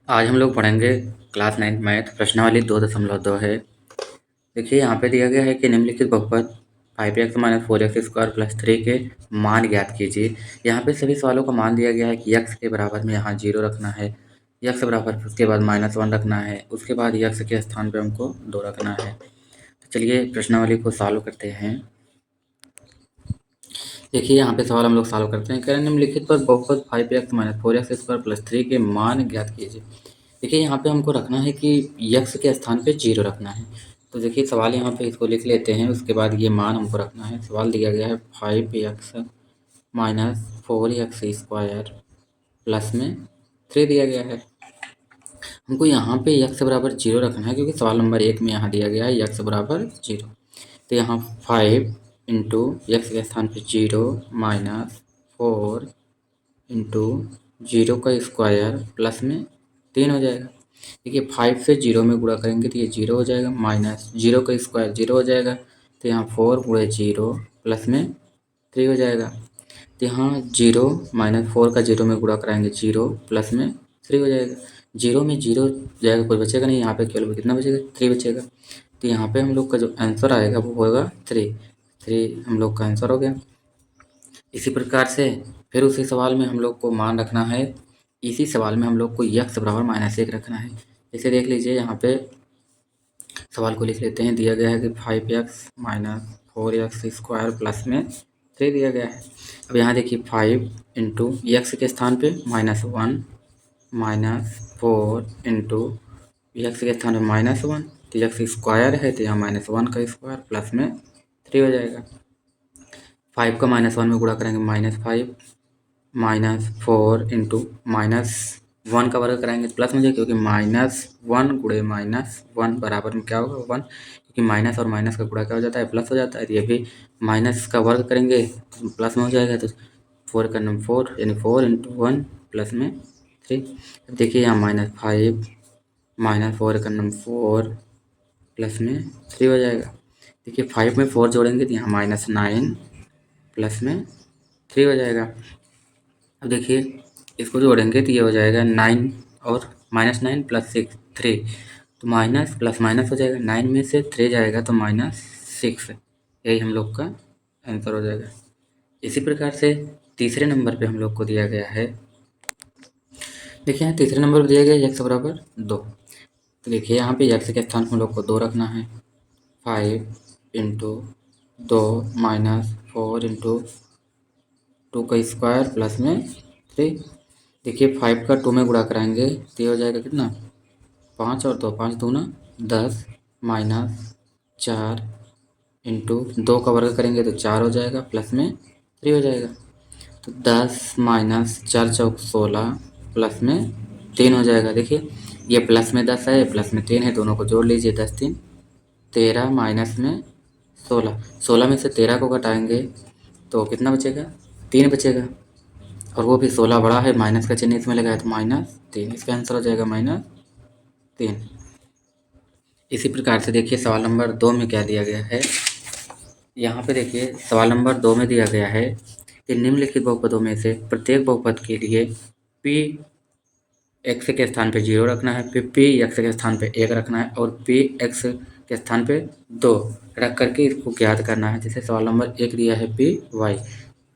आज हम लोग पढ़ेंगे क्लास 9 मैथ प्रश्नावली 2.2 है। देखिए यहाँ पे दिया गया है कि निम्नलिखित बहुपद 5x minus 4x square plus 3 के मान ज्ञात कीजिए। यहाँ पे सभी सवालों का मान दिया गया है कि x के बराबर में यहाँ 0 रखना है, x बराबर उसके बाद -1 रखना है, उसके बाद x के स्थान पे हमको 2 रखना है। तो चलिए प्रश्नावली को सॉल्व करते हैं। देखिए यहाँ पे सवाल हम लोग सॉल्व करते हैं। कह रहे हैं निम्नलिखित पर बहुपद 5x minus 4x square plus 3 के मान ज्ञात कीजिए। देखिए यहाँ पे हमको रखना है कि x के स्थान पे 0 रखना है। तो देखिए सवाल यहाँ पे इसको लिख लेते हैं, उसके बाद ये मान हमको रखना है। सवाल दिया गया है 5x minus 4x square plus में 3 दिया गया है। हमको यहाँ पे x बराबर 0 रखना है, क्योंकि सवाल नंबर 1 में यहाँ दिया गया है x बराबर 0। तो यहाँ 5 इंटू एक्स के स्थान पे 0 माइनस 4 इंटू 0 का स्क्वायर प्लस में 3 हो जाएगा। देखिए 5 से 0 में गुणा करेंगे तो ये 0 हो जाएगा, माइनस 0 का स्क्वायर 0 हो जाएगा। तो यहाँ 4 गुणे 0 प्लस में 3 हो जाएगा। तो यहाँ 0 माइनस 4 का 0 में गुणा कराएंगे 0 प्लस में 3 हो जाएगा। 0 में 0 जाएगा, कोई बचेगा नहीं, यहाँ पे केवल कितना बचेगा 3 बचेगा। तो यहाँ पे हम लोग का जो आंसर आएगा वो होगा 3 हम लोग का आंसर हो गया। इसी प्रकार से फिर उसी सवाल में हम लोग को मान रखना है। इसी सवाल में हम लोग को x बराबर -1 रखना है। जैसे देख लीजिए यहाँ पे सवाल को लिख लेते हैं। दिया गया है कि 5x minus 4x square plus में 3 दिया गया है। अब यहाँ देखिए 5 इंटू एक्स के स्थान पे -1 माइनस 4 इंटू एक्स के स्थान पे -1, तो एक्स स्क्वायर है तो यहाँ -1 का स्क्वायर प्लस में 3 हो जाएगा। 5 का -1 में गुणा करेंगे -5 माइनस 4 इंटू -1 का वर्ग कराएंगे तो प्लस में जाएगा, क्योंकि -1 गुणे -1 बराबर में क्या होगा 1, क्योंकि माइनस और माइनस का गुणा क्या हो जाता है प्लस हो जाता है। तो ये भी माइनस का वर्ग करेंगे तो प्लस में हो जाएगा। तो 4 का नंबर 4 यानी 4 इंटू 1 प्लस में 3। अब देखिए यहाँ -5 माइनस 4 का नंबर 4 प्लस में 3 हो जाएगा। देखिए 5 में 4 जोड़ेंगे तो यहाँ -9 प्लस में 3 हो जाएगा। अब देखिए इसको जोड़ेंगे तो ये हो जाएगा 9 और -9 प्लस 6 3, तो माइनस प्लस माइनस हो जाएगा। 9 में से 3 जाएगा तो -6, यही हम लोग का आंसर हो जाएगा। इसी प्रकार से तीसरे नंबर पे हम लोग को दिया गया है। देखिए यहाँ तीसरे नंबर पर दिया गया है x बराबर 2। तो देखिए यहाँ पे x के स्थान पर हम लोग को 2 रखना है। 5 इंटू 2 माइनस 4 इंटू 2 का स्क्वायर प्लस में 3। देखिए 5 का 2 में गुणा कराएंगे तो ये हो जाएगा कितना 5 और 2 5 दूना 10 माइनस 4 इंटू 2 का वर्ग करेंगे तो 4 हो जाएगा प्लस में 3 हो जाएगा। तो 10 माइनस 4 चौक 16 प्लस में 3 हो जाएगा। देखिए ये प्लस में 10 है, प्लस में 3 है, दोनों को जोड़ लीजिए। 10 3 13 माइनस में 16, 16 में से 13 को घटाएंगे तो कितना बचेगा 3 बचेगा, और वो भी 16 बड़ा है, माइनस का चिन्ह इसमें लगाया तो -3, इसका आंसर हो जाएगा -3। इसी प्रकार से देखिए सवाल नंबर 2 में क्या दिया गया है। यहाँ पे देखिए सवाल नंबर 2 में दिया गया है कि निम्नलिखित बहुपदों में से प्रत्येक बहुपद के लिए p x के स्थान पे 0 रखना है, फिर p x के स्थान पे 1 रखना है, और p x के स्थान पे 2 रख करके इसको ज्ञात करना है। जैसे सवाल नंबर 1 दिया है p y।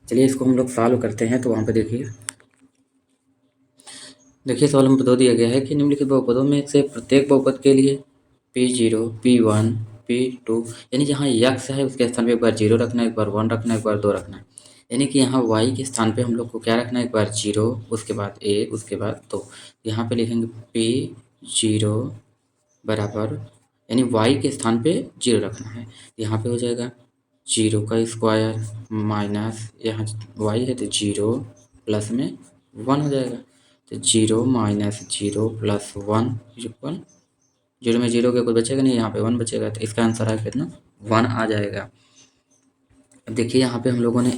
चलिए इसको हम लोग सॉल्व करते हैं। तो वहाँ पे देखिए सवाल नंबर 2 दिया गया है कि निम्नलिखित बहुपदों में से प्रत्येक बहुपद के लिए p0 p1 p2, यानी जहाँ x है उसके स्थान पे एक बार 0 रखना है, एक बार 1 रखना है, एक बार 2 रखना है। यानी कि यहाँ y के स्थान पे हम लोग को क्या रखना है, एक बार 0, उसके बाद 1, उसके बाद 2। यहाँ पे लिखेंगे p0 बराबर, यानी y के स्थान पे 0 रखना है। यहाँ पे हो जाएगा 0 का स्क्वायर माइनस यहाँ y है तो 0 प्लस में 1 हो जाएगा। तो 0 माइनस 0 प्लस 1 इक्वल 0 में 0 के कुछ बचेगा नहीं, यहाँ पे 1 बचेगा। तो इसका आंसर है कितना 1 आ जाएगा। अब देखिए यहाँ पे हम लोगों ने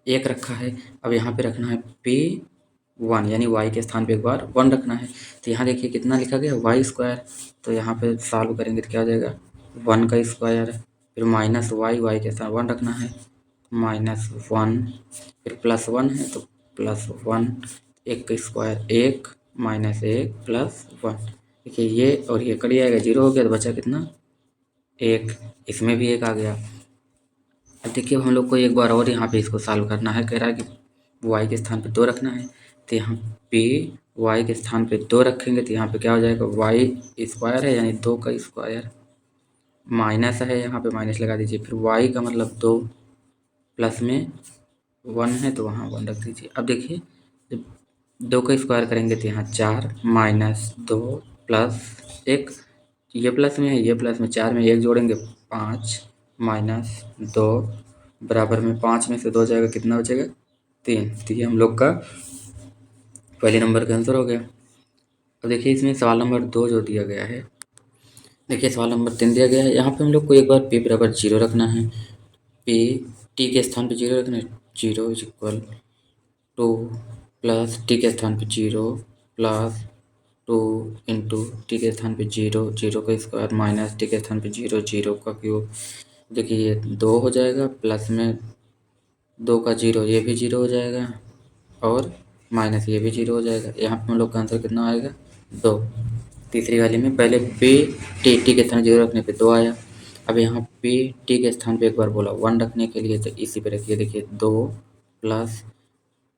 1 रखा है, अब यहाँ पे रखना है p1, यानी y के स्थान पे एक बार 1 रखना है। तो यहाँ देखिए कितना लिखा गया y स्क्वायर, तो यहाँ पे सॉल्व करेंगे तो क्या हो जाएगा 1 का स्क्वायर, फिर माइनस y के स्थान 1 रखना है, -1, फिर +1 है तो +1, 1 का स्क्वायर 1 -1 + 1। देखिए ये और ये कट जाएगा, 0 हो गया तो बचा कितना 1। इसमें भी 1 आ गया। अब देखिए हम लोग को एक बार और यहाँ पे इसको सॉल्व करना है। कह रहा है कि y के स्थान पे 2 रखना है, तो यहाँ पे y के स्थान पे 2 रखेंगे तो यहाँ पे क्या हो जाएगा, y² है यानी 2 का स्क्वायर, माइनस है यहाँ पे माइनस लगा दीजिए, फिर y का मतलब 2 प्लस में 1 है तो वहाँ 1 रख दीजिए। अब देखिए जब 2 का स्क्वायर करेंगे तो यहाँ 4 -2 + 1, ये प्लस में है ये प्लस में, 4 में 1 जोड़ेंगे 5 -2 बराबर में 5 में से 2 जाएगा, कितना बचेगा 3। तो ये हम लोग का पहले नंबर का आंसर हो गया। अब देखिए इसमें सवाल नंबर 2 जो दिया गया है, देखिए सवाल नंबर 3 दिया गया है। यहाँ पे हम लोग को एक बार p बराबर 0 रखना है, p t के स्थान पे 0 रखना है, 0 = 2 प्लस टी के स्थान पे 0 प्लस 2 इंटू टी के स्थान पे 0, 0 का स्क्वायर माइनस टी के स्थान पे 0, 0 का क्यूब। देखिए ये 2 हो जाएगा, प्लस में 2 का 0 ये भी 0 हो जाएगा, और माइनस ये भी 0 हो जाएगा। यहाँ पे हम लोग का आंसर कितना आएगा 2। तीसरी वाली में पहले पे टी के स्थान 0 रखने पे 2 आया। अब यहाँ पे टी के स्थान पे एक बार बोला 1 रखने के लिए, तो इसी पे रखिए। देखिए 2 प्लस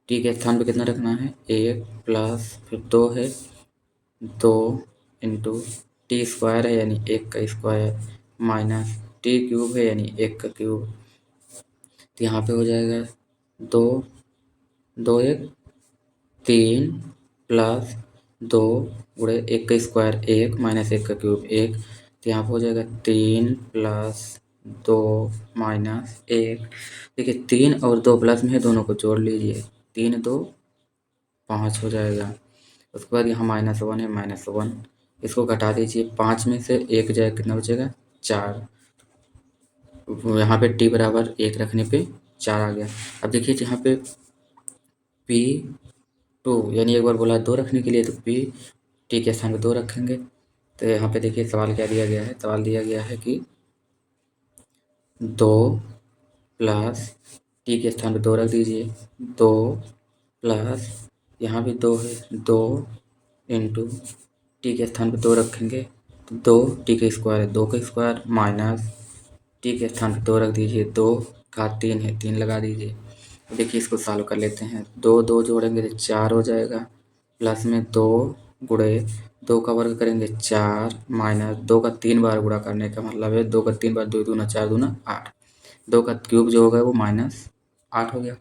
टी के स्थान पे कितना रखना है 1 प्लस फिर 2 है 2 इंटू टी स्क्वायर है यानी 1 का स्क्वायर माइनस टी क्यूब है यानी 1 का क्यूब। तो यहाँ पे हो जाएगा 2 2 1 3 प्लस 2 गुणे 1 का स्क्वायर 1 माइनस 1 का क्यूब 1। तो यहाँ पे हो जाएगा 3 प्लस 2 माइनस 1। देखिए 3 और 2 प्लस में है, दोनों को जोड़ लीजिए, 3 2 5 हो जाएगा। उसके बाद यहाँ -1 है -1, इसको घटा दीजिए, 5 में से 1 जाए कितना बचेगा 4। यहाँ पे t बराबर 1 रखने पे 4 आ गया। अब देखिए यहाँ पे p2 यानी एक बार बोला 2 रखने के लिए, तो p t के स्थान पे 2 रखेंगे। तो यहाँ पे देखिए सवाल क्या दिया गया है, सवाल दिया गया है कि 2 प्लस टी के स्थान पे 2 रख दीजिए, 2 प्लस यहाँ भी 2 है 2 इंटू टी के स्थान पे 2 रखेंगे तो 2 टी का स्क्वायर है 2 का स्क्वायर माइनस टी के स्थान पे 2 रख दीजिए, 2 का 3 है 3 लगा दीजिए। देखिए इसको सॉल्व कर लेते हैं, 2 2 जोड़ेंगे तो 4 हो जाएगा, प्लस में 2 गुणे 2 का वर्ग करेंगे 4 माइनस 2 का 3 बार गुणा करने का मतलब है 2 का 3 बार 2 दूना 4 दूना 8, 2 का क्यूब जो होगा वो -8 हो गया।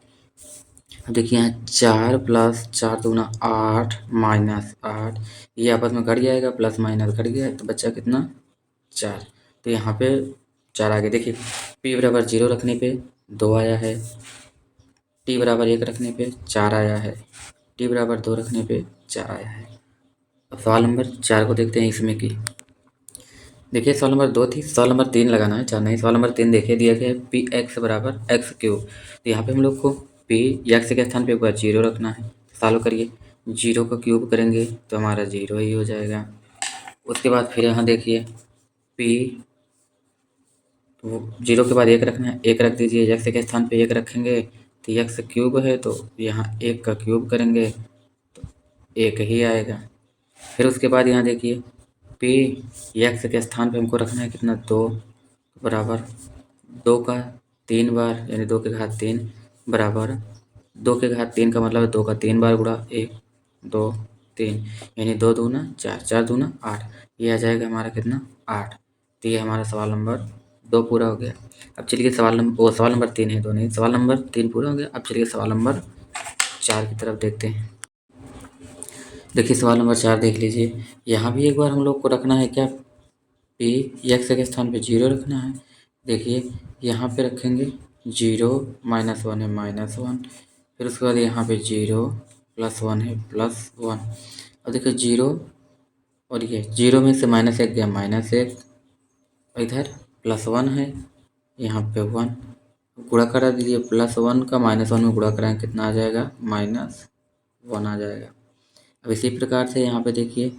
अब देखिए यहाँ 4 प्लस 4 दूना 8 -8, ये आपस में घट जाएगा, प्लस माइनस घट गया तो बच्चा कितना 4। तो यहाँ पे 4 आ गया। देखिए p बराबर 0 रखने पे 2 आया है, t बराबर 1 रखने पे 4 आया है, t बराबर 2 रखने पे 4 आया है। अब सवाल नंबर 4 को देखते हैं इसमें की। देखिए सवाल नंबर 2 थी, सवाल नंबर 3 लगाना है, 4 नहीं। सवाल नंबर 3 देखिए दिया गया है पी एक्स बराबर एक्स क्यूब। तो यहाँ पे हम लोग को पी एक्स के स्थान पे एक बार 0 रखना है। सॉल्व करिए, 0 का क्यूब करेंगे तो हमारा 0 ही हो जाएगा। उसके बाद फिर यहाँ देखिए पी, तो 0 के बाद 1 रखना है, 1 रख दीजिए, एक्स के स्थान पे 1 रखेंगे तो एक्स क्यूब है तो यहाँ 1 का क्यूब करेंगे तो 1 ही आएगा। फिर उसके बाद यहाँ देखिए p एक्स के स्थान पे हमको रखना है कितना 2 बराबर 2 का 3 बार यानी 2 के घात 3 बराबर 2 के घात 3 का मतलब है 2 का 3 बार गुणा 1 2 3 यानी 2 दूना 4 4 दूना 8, ये आ जाएगा हमारा कितना 8। तो ये हमारा सवाल नंबर 2 पूरा हो गया। अब चलिए सवाल नंबर 3 है, 2 नहीं, सवाल नंबर 3 पूरा हो गया। अब चलिए सवाल नंबर 4 की तरफ देखते हैं। देखिए सवाल नंबर 4 देख लीजिए, यहाँ भी एक बार हम लोग को रखना है क्या p एक्स के स्थान पे 0 रखना है। देखिए यहाँ पे रखेंगे 0 -1 है -1, फिर उसके बाद यहाँ पे 0 +1 है +1। अब देखिए 0 और ये 0 में से -1 गया -1, इधर +1 है यहाँ पे 1, गुणा करा दीजिए, +1 का -1 में गुणा कराएं कितना आ जाएगा -1 आ जाएगा। अब इसी प्रकार से यहाँ पे देखिए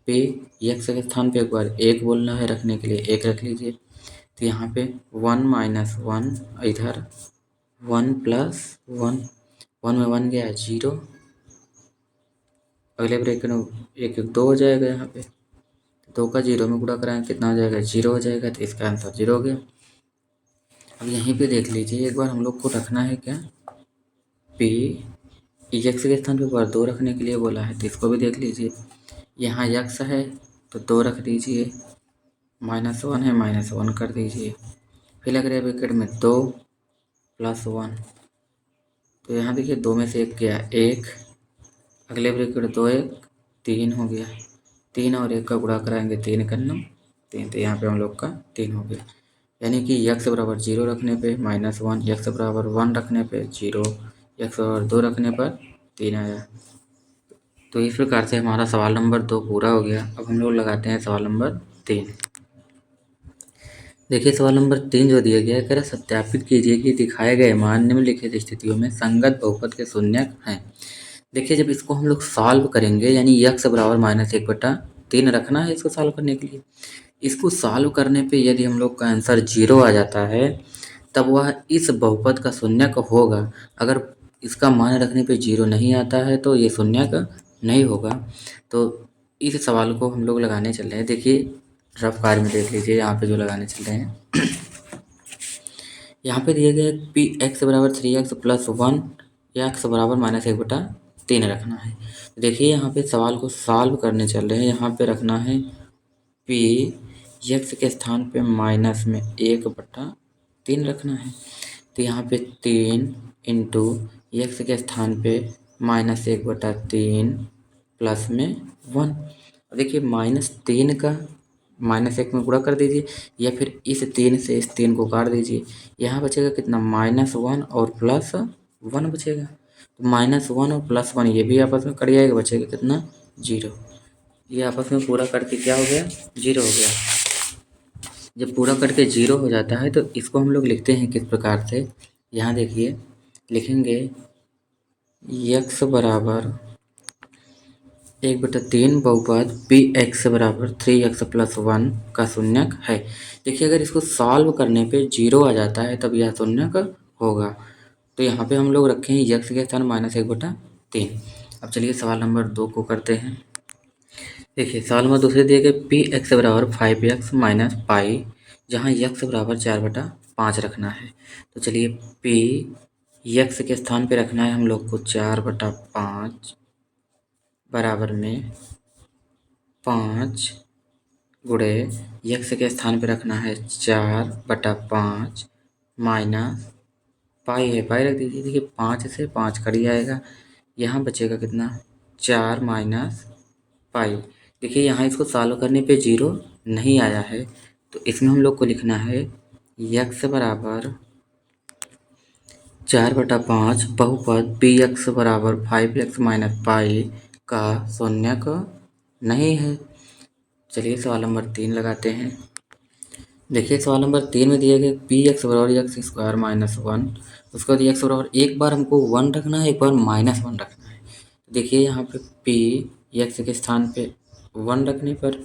पे एक्स के स्थान पे एक बार 1 बोलना है रखने के लिए 1 रख लीजिए। तो यहाँ पे 1 -1, इधर 1 + 1, 1 में 1 गया 0, अगले ब्रैकेट में एक एक दो हो जाएगा। यहाँ पे दो का जीरो में गुणा कराएंगे कितना हो जाएगा, जीरो हो जाएगा। तो इसका आंसर जीरो हो गया। अब यहीं पे देख लीजिए एक बार हम लोग को रखना है क्या, पी यक्स के स्थान पे बार दो रखने के लिए बोला है, तो इसको भी देख लीजिए। यहाँ यक्स है तो दो रख दीजिए, -1 है -1 कर दीजिए। फिर अगले ब्रैकेट में दो +1, तो यहाँ देखिए दो में से एक गया एक, अगले ब्रैकेट दो एक तीन हो गया, तीन और एक का गुणा कराएंगे तीन करना तीन, तो यहाँ पे हम लोग का तीन हो गया। यानी कि यक्स बराबर जीरो रखने पे -1, यक्स बराबर 1 रखने पे जीरो, यक्स बराबर 2 रखने पर तीन आया। तो इस प्रकार से हमारा सवाल नंबर 2 पूरा हो गया। अब हम लोग लगाते हैं सवाल नंबर 3। देखिए सवाल नंबर 3 जो दिया गया है, कह रहा सत्यापित कीजिए कि दिखाए गए मान निम्नलिखित स्थितियों में संगत बहुपद के शून्यक हैं। देखिए जब इसको हम लोग सॉल्व करेंगे, यानी यक्स बराबर -1/3 रखना है इसको सॉल्व करने के लिए। इसको सॉल्व करने पे यदि हम लोग का आंसर जीरो आ जाता है तब वह इस बहुपद का शून्यक होगा। अगर इसका मान रखने पे जीरो नहीं आता है तो ये शून्यक नहीं होगा। तो इस सवाल को हम लोग लगाने चल रहे हैं। देखिए रफ कार्य में देख लीजिए यहाँ पे जो लगाने चल रहे हैं। यहाँ पे दिया गया है पी एक्स बराबर 3x + 1 या एक्स बराबर -1/3 रखना है। देखिए यहाँ पे सवाल को सॉल्व करने चल रहे हैं। यहाँ पे रखना है पी यक्स के स्थान पे माइनस में 1/3 रखना है। तो यहाँ पे 3 इंटू यक्स के स्थान पे -1/3 प्लस में 1। देखिए -3 का -1 में गुणा कर दीजिए, या फिर इस 3 से इस 3 को काट दीजिए। यहाँ बचेगा कितना, -1 और +1 बचेगा। तो -1 और +1 ये भी आपस में कट जाएगा, बचेगा कितना, जीरो। ये आपस में पूरा कट के क्या हो गया, जीरो हो गया। जब पूरा कट के जीरो हो जाता है तो इसको हम लोग लिखते हैं किस प्रकार से, यहाँ देखिए लिखेंगे यक्स बराबर 1/3 बहुपद पी एक्स बराबर 3x + 1 का शून्यक है। देखिए अगर इसको सॉल्व करने पे जीरो आ जाता है तब यह शून्यक होगा। तो यहाँ पे हम लोग रखें यक्स के स्थान -1/3। अब चलिए सवाल नंबर 2 को करते हैं। देखिए सवाल नंबर दूसरे दिए गए पी एक्स बराबर 5x - पाई, जहाँ यक्स बराबर 4/5 रखना है। तो चलिए पी यक्स के स्थान पे रखना है हम लोग को 4/5 बराबर में 5 गुणे यक्स के स्थान पे रखना है 4/5 माइनस पाई है, पाई रख दीजिए। देखिए 5 से 5 कट जाएगा, यहाँ बचेगा कितना, 4 माइनस पाई। देखिए यहाँ इसको सॉल्व करने पे जीरो नहीं आया है, तो इसमें हम लोग को लिखना है यक्स बराबर 4/5 बहुपद पी एक्स बराबर 5x - पाई का शून्यक नहीं है। चलिए सवाल नंबर 3 लगाते हैं। देखिए सवाल नंबर 3 में दिया गया पी एक्स बराबर x² - 1, उसके बाद एक्स बराबर एक बार हमको 1 रखना है, एक बार -1 रखना है। देखिए यहाँ पे पी एक्स के स्थान पे 1 रखने पर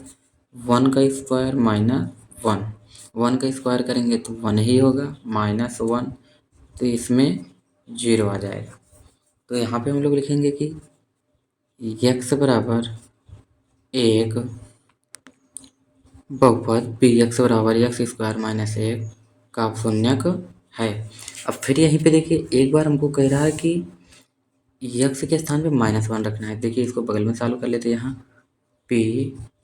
1 का स्क्वायर -1, 1 का स्क्वायर करेंगे तो 1 ही होगा, -1 तो इसमें जीरो आ जाएगा। तो यहाँ पे हम लोग लिखेंगे कि यक्स बराबर एक बहुपद पी एक्स बराबर x² - 1 का शून्यक है। अब फिर यहीं पे देखिए एक बार हमको कह रहा है कि यक्स के स्थान पे -1 रखना है। देखिए इसको बगल में चालू कर लेते हैं। यहाँ पी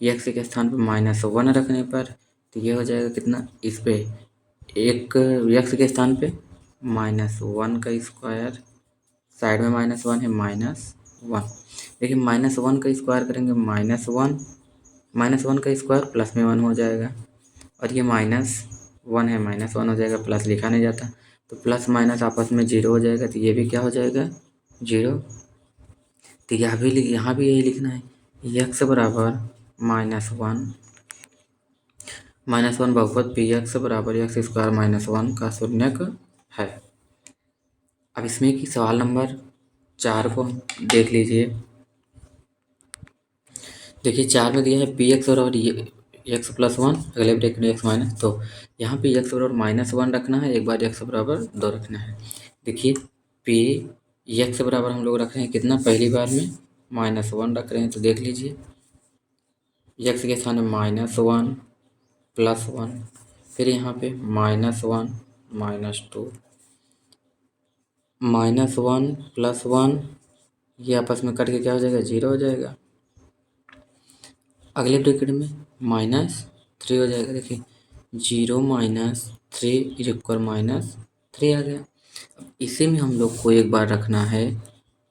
यक्स के स्थान पे -1 रखने पर तो ये हो जाएगा कितना, इस पे एक यक्स के स्थान पे -1 का स्क्वायर, साइड में -1 है -1। देखिए -1 का स्क्वायर करेंगे -1, -1 का स्क्वायर प्लस में 1 हो जाएगा, और ये -1 है -1 हो जाएगा, प्लस लिखा नहीं जाता तो प्लस माइनस आपस में जीरो हो जाएगा, तो ये भी क्या हो जाएगा, जीरो। तो यहाँ भी यही लिखना है यक्स बराबर -1 बहुपद पी एक्स बराबर x² - 1 का शून्यक है। अब इसमें कि सवाल नंबर 4 को देख लीजिए। देखिए 4 में दिया है पी एक्स बराबर x + 1, अगले ब्रैकेट में x माइनस, तो यहाँ पे x बराबर -1 रखना है, एक बार x बराबर 2 रखना है। देखिए पी x बराबर हम लोग रख रहे हैं कितना, पहली बार में -1 रख रहे हैं तो देख लीजिए यक्स के स्थान में -1 +1, फिर यहाँ पे -1 -2 -1 +1, ये आपस में कट के क्या हो जाएगा 0 हो जाएगा। अगले ब्रैकेट में -3 हो जाएगा। देखिए 0 -3 -3 आ गया। अब इसी में हम लोग को एक बार रखना है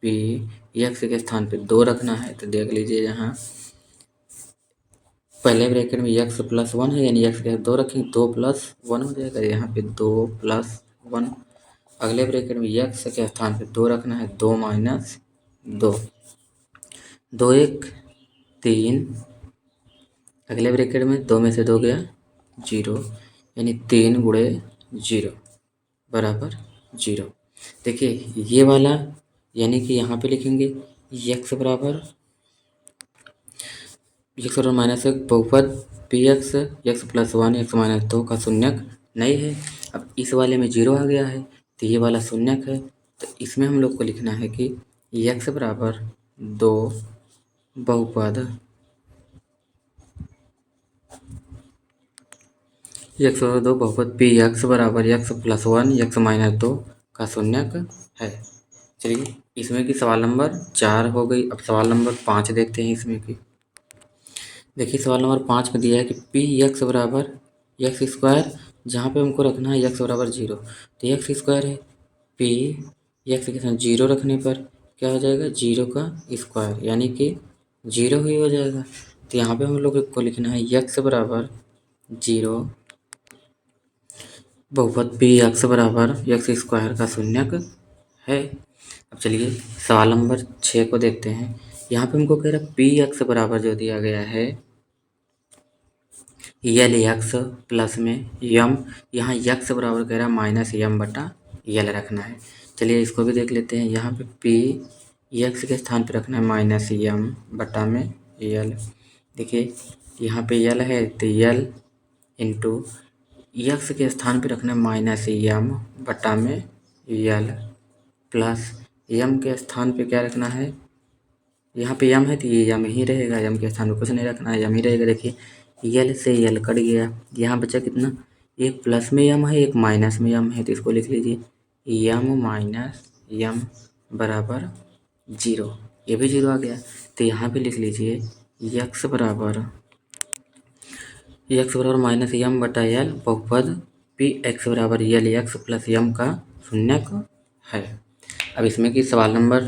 p, यक्स के स्थान पे 2 रखना है तो देख लीजिए यहाँ पहले ब्रैकेट में यक्स +1 है यानी यक्स के 2 रखेंगे 2 + 1 हो जाएगा, यहाँ पे 2 + 1। अगले ब्रैकेट में यक्स के स्थान पे 2 रखना है 2 - 2, 2 × 1 = 3। अगले ब्रैकेट में 2 में से 2 गया 0 यानी 3 × 0 बराबर 0। देखिए ये वाला यानी कि यहाँ पे लिखेंगे यक्स बराबर -1 बहुपद पी एक्स +1 x-2 का शून्यक नहीं है। अब इस वाले में 0 आ गया है तो ये वाला शून्यक है, तो इसमें हम लोग को लिखना है कि यक्स बराबर 2 बहुपद पी एक्स बराबर x +1 x-2 का शून्यक है। चलिए इसमें की सवाल नंबर 4 हो गई। अब सवाल नंबर 5 देखते हैं इसमें की। देखिए सवाल नंबर 5 में दिया है कि पी एक्स बराबर x², जहाँ पे हमको रखना है x बराबर 0, तो x² है। पी एक्स के साथ 0 रखने पर क्या हो जाएगा 0 का स्क्वायर यानी कि 0 ही हो जाएगा। तो यहाँ पे हम लोग को लिखना है x बराबर 0 बहुपद पी एक्स बराबर x² का शून्यक है। अब चलिए सवाल नंबर 6 को देखते हैं। यहाँ पे हमको कह रहा है पी एक्स बराबर जो दिया गया है यल एक्स प्लस में यम, यहाँ यक्स बराबर कह रहा है -m/यल रखना है। चलिए इसको भी देख लेते हैं। यहाँ पे पी यक्स के स्थान पे रखना है -m/यल। देखिए यहाँ पे यल है तो यल इंटू यक्स के स्थान पे रखना है -m/यल प्लस यम के स्थान पे क्या रखना है, यहाँ पे यम है तो ये यम ही रहेगा, यम के स्थान पे कुछ नहीं रखना है, यम ही रहेगा। देखिए यल से यल कट गया, यहाँ बचा कितना, एक प्लस में यम है एक माइनस में यम है, तो इसको लिख लीजिए यम -m बराबर 0। ये भी 0 आ गया तो यहाँ पे लिख लीजिए यक्स बराबर -m/यल बहुपद पी एक्स बराबर यल एक्स प्लस यम का शून्यक है। अब इसमें की सवाल नंबर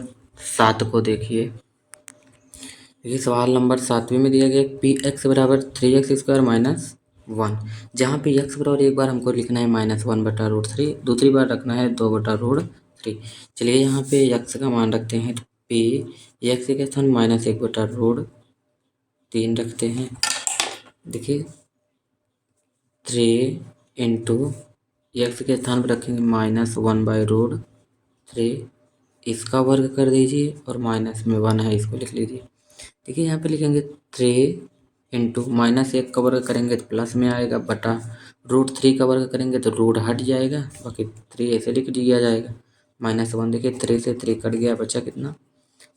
7 को देखिए। देखिए सवाल नंबर 7वें में दिया गया पी एक्स बराबर 3x² - 1, जहाँ पे x बराबर एक बार हमको लिखना है -1/√3, दूसरी बार रखना है 2/√3। चलिए यहाँ पे x का मान रखते हैं तो पी x के स्थान -1/√3 रखते हैं। देखिए 3 × x के स्थान पर रखेंगे -1/√3, इसका वर्ग कर दीजिए और माइनस में 1 है इसको लिख लीजिए। देखिए यहाँ पे लिखेंगे 3 × -1 का वर्ग करेंगे तो प्लस में आएगा, बटा √3 का वर्ग करेंगे तो रूट हट जाएगा, बाकी 3 ऐसे लिख दिया जाएगा -1। देखिए 3 से 3 कट गया, बचा कितना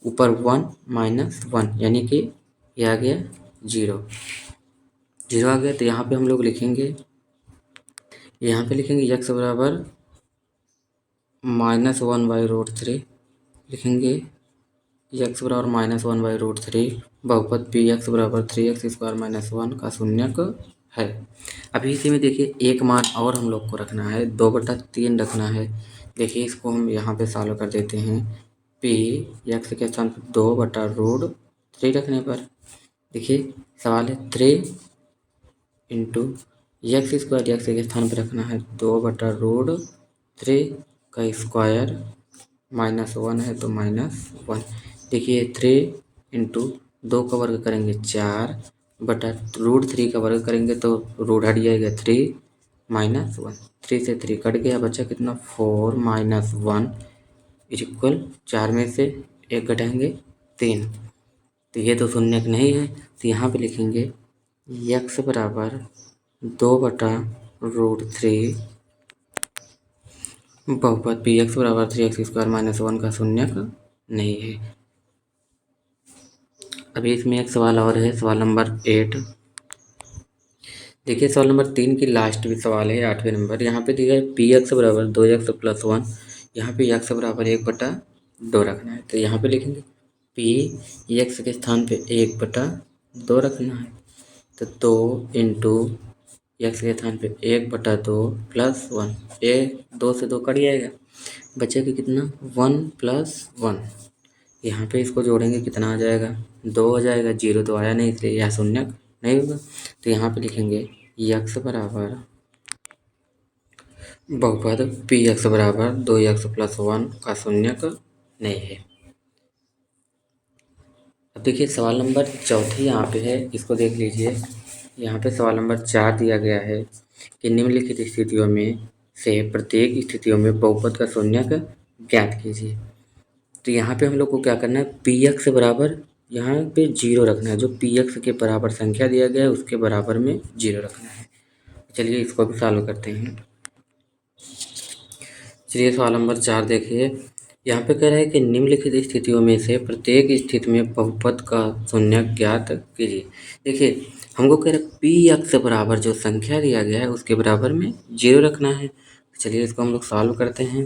ऊपर 1 -1 यानी कि ये आ गया 0 आ गया। तो यहाँ पे हम लोग लिखेंगे, यहाँ पे लिखेंगे x बराबर -1/√3 लिखेंगे, x बराबर -1/√3 बहुपद पी एक्स बराबर 3x² - 1 का शून्यक है। अभी इसी में देखिए एक मान और हम लोग को रखना है 2/3 रखना है। देखिए इसको हम यहाँ पे सॉल्व कर देते हैं। पी एक्स के स्थान पर 2/√3 रखने पर देखिए सवाल है 3 × x² x के स्थान पर रखना है 2/√3 का स्क्वायर -1 है तो -1। देखिए 3 × 2 का वर्ग करेंगे 4 बटा √3 का वर्ग करेंगे तो रूट हट जाएगा 3 -1, 3 से 3 कट गया, बचा कितना 4 -1 इक्वल 4 में से 1 घटाएंगे 3, तो ये तो शून्यक नहीं है। तो यहाँ पे लिखेंगे x बराबर 2/√3 बहुपद पी एक्स बराबर 3x² - 1 का शून्यक नहीं है। अभी इसमें एक सवाल और है, सवाल नंबर 8। देखिए सवाल नंबर 3 की लास्ट भी सवाल है, 8वें नंबर। यहाँ पे दिया है पी एक्स बराबर 2x+1। यहाँ पे एक्स बराबर 1/2 रखना है, तो यहाँ पे लिखेंगे पी एक्स के स्थान पे 1/2 रखना है। तो 2 × एक्स के स्थान पे 1/2 + 1, 2 से 2 कट जाएगा, बचेगा कितना 1 + 1। यहाँ पे इसको जोड़ेंगे कितना आ जाएगा 2 हो जाएगा, 0 तो आया नहीं इसलिए यह शून्य नहीं होगा। तो यहाँ पे लिखेंगे एक्स बराबर बहुपद पी एक्स बराबर 2x+1 का शून्यक नहीं है। अब देखिए सवाल नंबर चौथी यहाँ पे है, इसको देख लीजिए। यहाँ पे सवाल नंबर 4 दिया गया है कि निम्नलिखित स्थितियों में से प्रत्येक स्थितियों में बहुपद का शून्यक ज्ञात कीजिए। तो यहाँ पे हम लोग को क्या करना है, पी एक्स बराबर यहाँ पे 0 रखना है। जो पी एक्स के बराबर संख्या दिया गया है उसके बराबर में 0 रखना है। चलिए इसको भी सॉल्व करते हैं। चलिए सवाल नंबर 4 देखिए। यहाँ पे कह रहा है कि निम्नलिखित स्थितियों में से प्रत्येक स्थिति में बहुपद का शून्यक ज्ञात कीजिए। देखिए हमको कह रहा है पी एक्स बराबर जो संख्या दिया गया है उसके बराबर में 0 रखना है। चलिए इसको हम लोग सॉल्व करते हैं।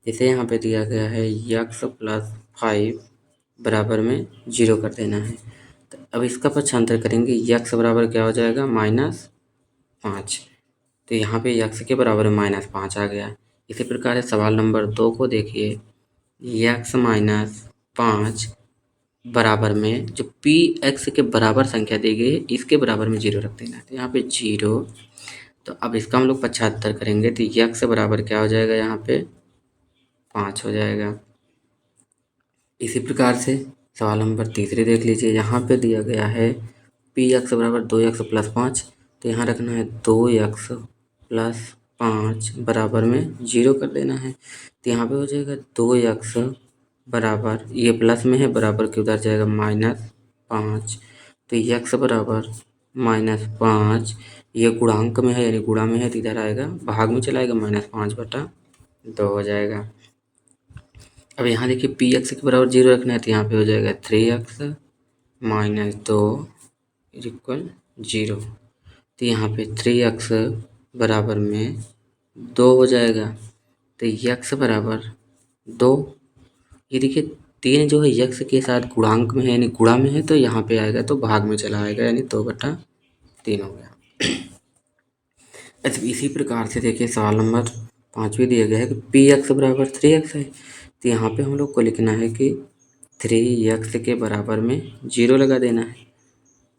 जैसे यहाँ पे दिया गया है x+5 बराबर में 0 कर देना है। तो अब इसका पक्षांतर करेंगे, x बराबर क्या हो जाएगा -5। तो यहाँ पे x के बराबर में -5 आ गया। इसी प्रकार से सवाल नंबर 2 को देखिए। x-5 बराबर में जो पी एक्स के बराबर संख्या दी गई है इसके बराबर में 0 रख देना है। तो यहाँ पे 0। तो अब इसका हम लोग पक्षांतर करेंगे तो x बराबर क्या हो जाएगा, यहाँ पे 5 हो जाएगा। इसी प्रकार से सवाल नंबर तीसरे देख लीजिए। यहाँ पे दिया गया है पी एक्स बराबर 2x+5। तो यहाँ रखना है 2x+5 बराबर में 0 कर देना है। तो यहाँ पे हो जाएगा 2x बराबर, ये प्लस में है, बराबर के उधर जाएगा -5। तो x बराबर -5, ये गुणांक में है यानी गुणा में है तो इधर आएगा भाग में चलाएगा, -5/2 हो जाएगा। अब यहाँ देखिए पी एक्स के बराबर 0 रखना है तो यहाँ पे हो जाएगा 3x - 2 = 0। तो यहाँ पे 3x बराबर में 2 हो जाएगा। तो x बराबर 2, ये देखिए 3 जो है x के साथ गुणांक में है यानी गुणा में है तो यहाँ पे आएगा तो भाग में चला आएगा यानी 2/3 हो गया। अच्छा इसी प्रकार से देखिए सवाल नंबर 5 भी दिया गया है कि पी एक्स बराबर 3x है। तो यहाँ पे हम लोग को लिखना है कि 3x के बराबर में 0 लगा देना है।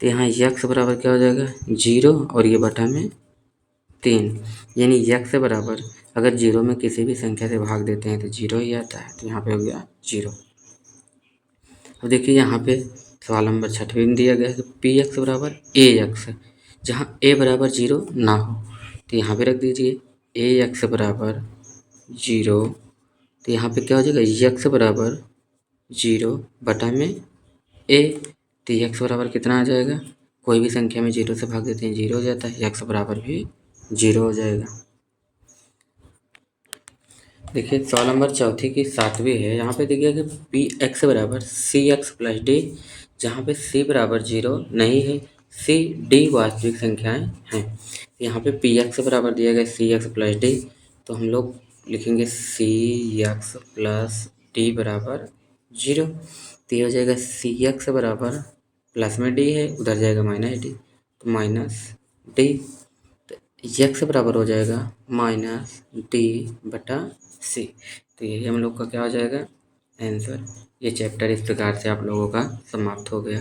तो यहाँ x बराबर क्या हो जाएगा 0 और ये बटा में 3, यानी x बराबर अगर 0 में किसी भी संख्या से भाग देते हैं तो 0 ही आता है। तो यहाँ पे हो गया 0। अब देखिए यहाँ पे सवाल नंबर 6 में दिया गया है कि पी एक्स बराबर ए एक्स, जहाँ a बराबर 0 ना हो तो यहाँ पे रख दीजिए ax बराबर 0। तो यहाँ पे क्या हो जाएगा x बराबर 0 बटा में a। तो x बराबर कितना आ जाएगा, कोई भी संख्या में 0 से भाग देते हैं 0 हो जाता है, x बराबर भी 0 हो जाएगा। देखिए सवाल नंबर 4 की 7वीं है। यहाँ पे देखिए कि पी एक्स बराबर cx+d, जहाँ पे c बराबर 0 नहीं है, c d वास्तविक संख्याएं हैं। यहाँ पे पी एक्स बराबर दिया गया cx+d, तो हम लोग लिखेंगे cx+d बराबर 0। तो ये हो जाएगा cx बराबर प्लस में d है, उधर जाएगा -d, तो -d। तो x बराबर हो जाएगा -d/c। तो यही हम लोग का क्या हो जाएगा आंसर। ये चैप्टर इस प्रकार से आप लोगों का समाप्त हो गया।